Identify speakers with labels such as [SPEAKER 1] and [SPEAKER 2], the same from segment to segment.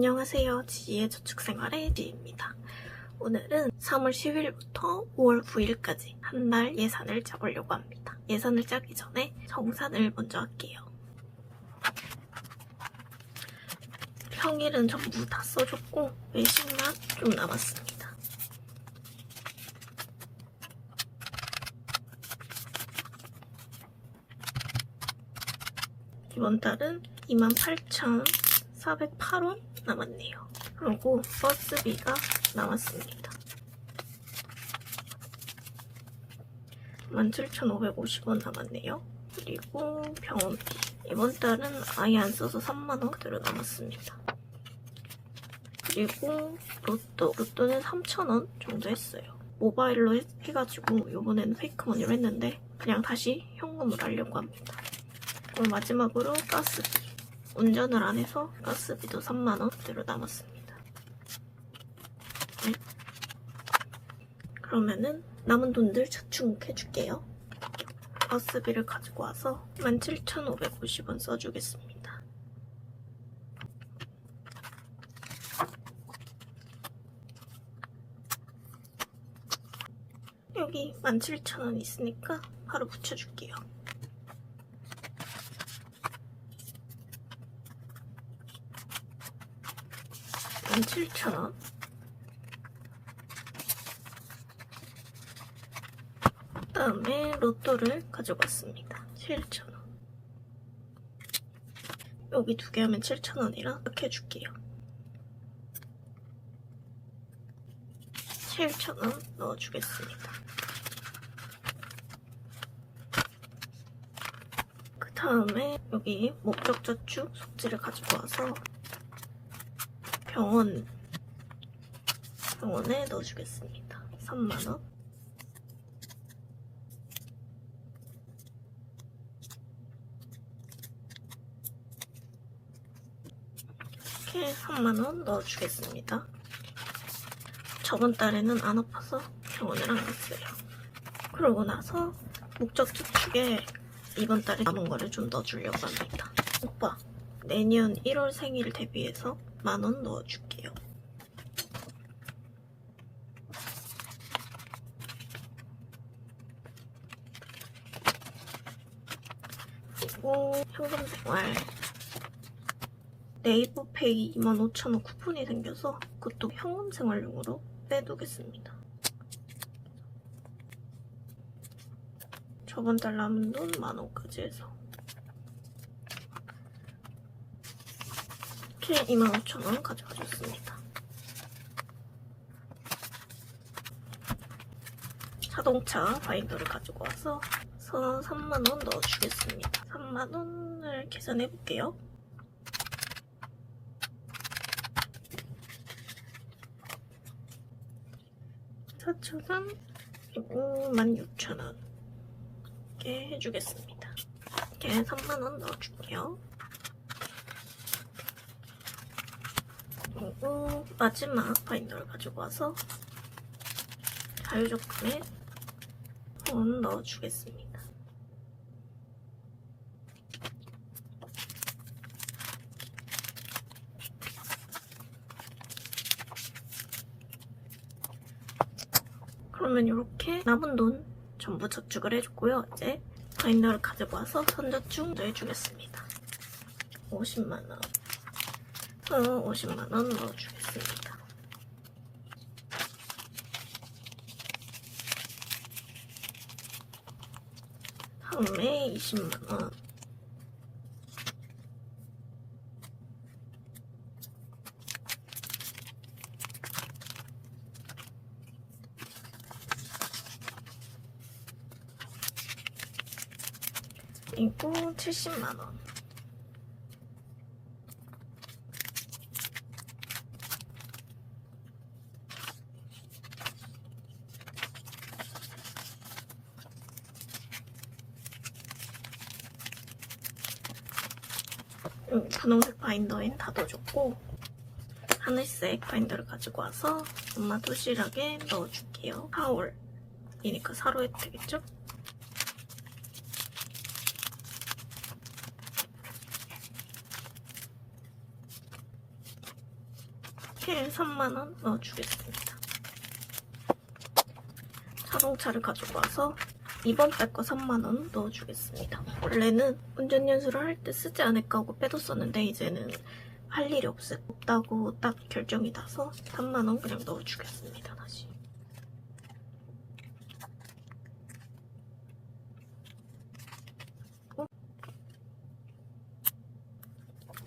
[SPEAKER 1] 안녕하세요. 지의 저축생활의 지입니다. 오늘은 3월 10일부터 5월 9일까지 한 달 예산을 짜보려고 합니다. 예산을 짜기 전에 정산을 먼저 할게요. 평일은 전부 다 써줬고 외식만 좀 남았습니다. 이번 달은 28,408원 남았네요. 그리고 버스비가 남았습니다. 17,550원 남았네요. 그리고 병원비. 이번 달은 아예 안 써서 3만원 그대로 남았습니다. 그리고 로또는 3,000원 정도 했어요. 모바일로 해가지고 이번에는 페이크머니로 했는데 그냥 다시 현금으로 하려고 합니다. 그리고 마지막으로 가스비. 운전을 안 해서 가스비도 3만원 그대로 남았습니다. 네. 그러면은 남은 돈들 저축해줄게요. 가스비를 가지고 와서 17,550원 써주겠습니다. 여기 17,000원 있으니까 바로 붙여줄게요. 17,000원. 그다음에 로또를 가져갔습니다. 7,000원. 여기 두 개 하면 7,000원이라 이렇게 해줄게요. 7,000원 넣어주겠습니다. 그 다음에 여기 목적저축 속지를 가지고 와서 병원에 넣어주겠습니다. 3만원. 이렇게 3만원 넣어주겠습니다. 저번 달에는 안 아파서 병원을 안 갔어요. 그러고 나서 목적저축에 이번 달에 남은 거를 좀 넣어주려고 합니다. 오빠, 내년 1월 생일 대비해서 10,000원 넣어줄게요. 그리고 현금생활. 네이버페이 25,000원 쿠폰이 생겨서 그것도 현금생활용으로 빼두겠습니다. 저번 달 남은 돈 10,000원까지 해서 이렇게 25,000원 가져가줬습니다. 자동차 바인더를 가지고 와서 3만원 넣어주겠습니다. 3만원을 계산해볼게요. (4,000원) 그리고 16,000원 이렇게 해주겠습니다. 이렇게 3만원 넣어줄게요. 그리고 마지막 바인더를 가지고 와서 자유조건에 돈 넣어주겠습니다. 그러면 이렇게 남은 돈 전부 저축을 해줬고요. 이제 바인더를 가지고 와서 선저축 해주겠습니다. 50만원. 50만원 넣어주겠습니다. 다음에 20만원. 그리고 70만원. 분홍색 바인더엔 다 넣어줬고 하늘색 바인더를 가지고 와서 엄마 도시락에 넣어줄게요. 4월이니까 4로 해도 되겠죠? 이렇게 3만원 넣어주겠습니다. 자동차를 가지고 와서 이번 달 거 3만원 넣어주겠습니다. 원래는 운전연수를 할 때 쓰지 않을까 하고 빼뒀었는데 이제는 할 일이 없다고 딱 결정이 나서 3만원 그냥 넣어주겠습니다. 다시.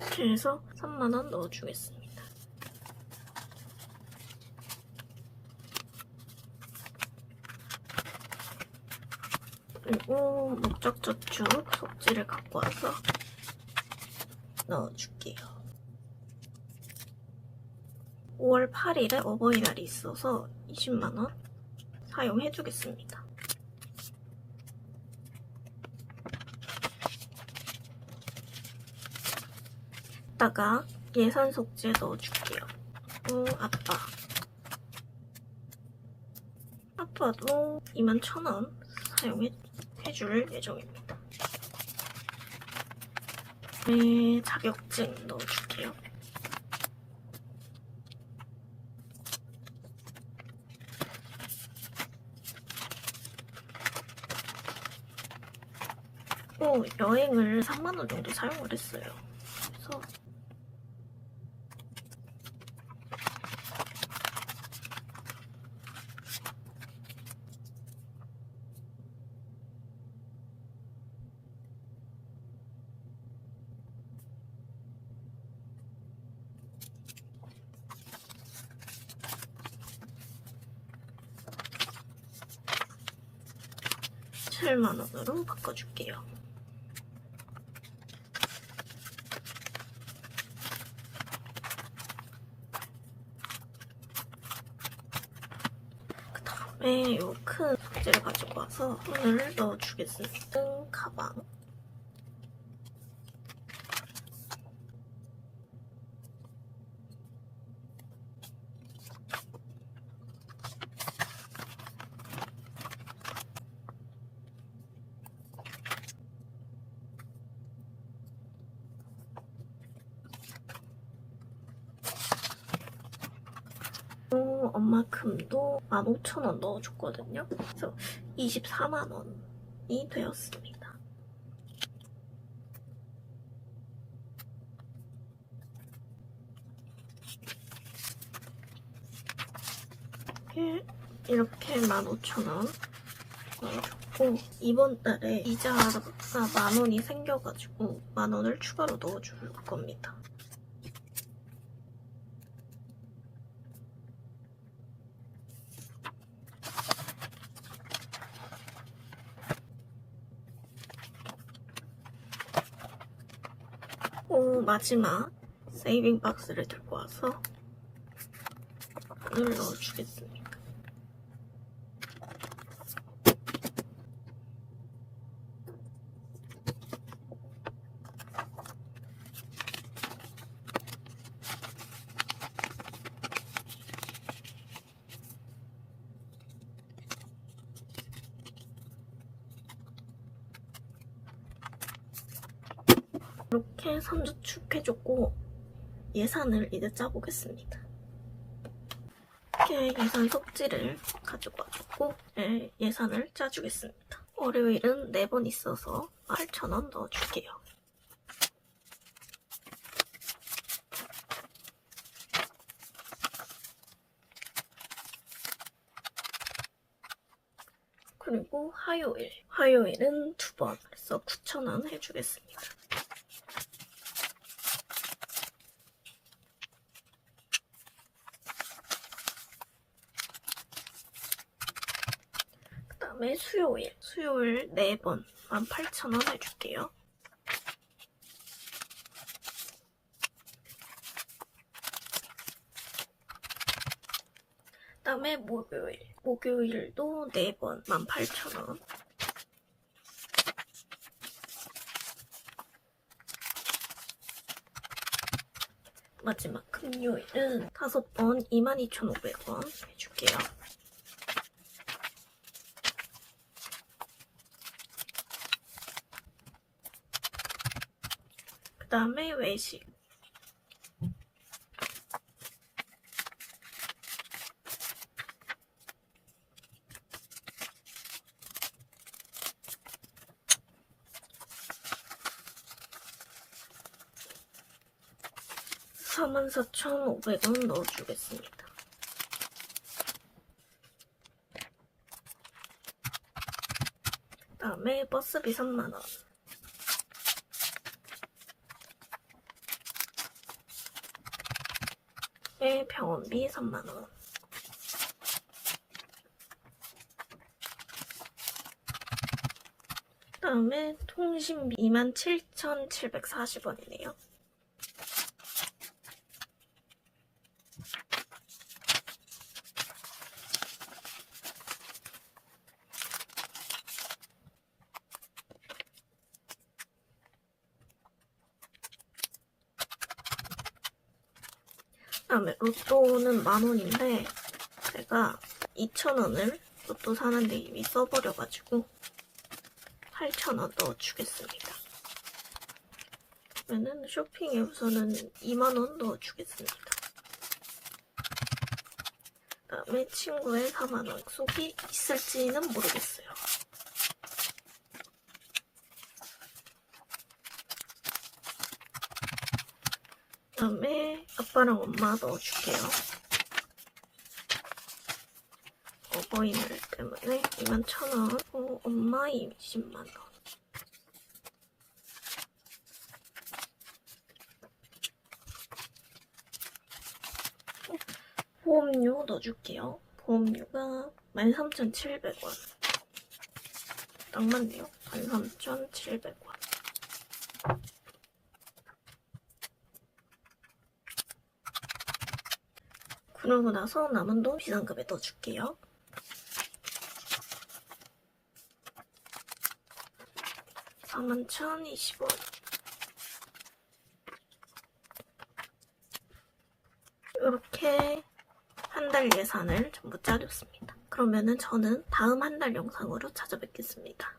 [SPEAKER 1] 이렇게 해서 3만원 넣어주겠습니다. 그리고 목적저축 속지를 갖고 와서 넣어줄게요. 5월 8일에 어버이날이 있어서 20만원 사용해주겠습니다. 이따가 예산 속지에 넣어줄게요. 아빠도 21,000원 사용해줄 예정입니다. 네, 자격증 넣어줄게요. 여행을 3만원 정도 사용을 했어요. 그래서 $7만원으로 바꿔줄게요. 그 다음에 요 큰 속지를 가지고 와서 돈을 넣어주겠습니다. 가방. 엄마금도 15,000원 넣어줬거든요. 그래서 24만원이 되었습니다. 이렇게 15,000원 넣어줬고 이번 달에 이자가 10,000원이 생겨가지고 10,000원을 추가로 넣어줄 겁니다. 마지막 세이빙 박스를 들고 와서 돈을 넣어주겠습니다. 이렇게 선저축해줬고 예산을 이제 짜보겠습니다. 이렇게 예산 속지를 가지고 와줬고 예산을 짜주겠습니다. 월요일은 4번 있어서 8,000원 넣어줄게요. 그리고 화요일은 2번, 그래서 9,000원 해주겠습니다. 그 다음에 수요일 4번 18,000원 해줄게요. 그 다음에 목요일도 4번 18,000원. 마지막 금요일은 5번 22,500원 해줄게요. 그 다음에 외식 44,500원 넣어주겠습니다. 그다음에 버스비 3만원. 병원비 3만원. 그다음에 통신비 27,740원이네요. 그다음에 로또는 10,000원인데 제가 2,000원을 로또 사는데 이미 써버려가지고 8,000원 넣어주겠습니다. 그러면은 쇼핑에 우선은 2만원 넣어주겠습니다. 그다음에 친구의 4만원 약속이 있을지는 모르겠어요. 그다음에 아빠랑 엄마 넣어줄게요. 어버이날 때문에 21,000원, 엄마 20만원. 보험료 넣어줄게요. 보험료가 13,700원. 딱 맞네요. 13,700원. 그러고 나서 남은 돈 비상금에 넣어줄게요. (41,020원) 이렇게 한 달 예산을 전부 짜줬습니다. 그러면은 저는 다음 한 달 영상으로 찾아뵙겠습니다.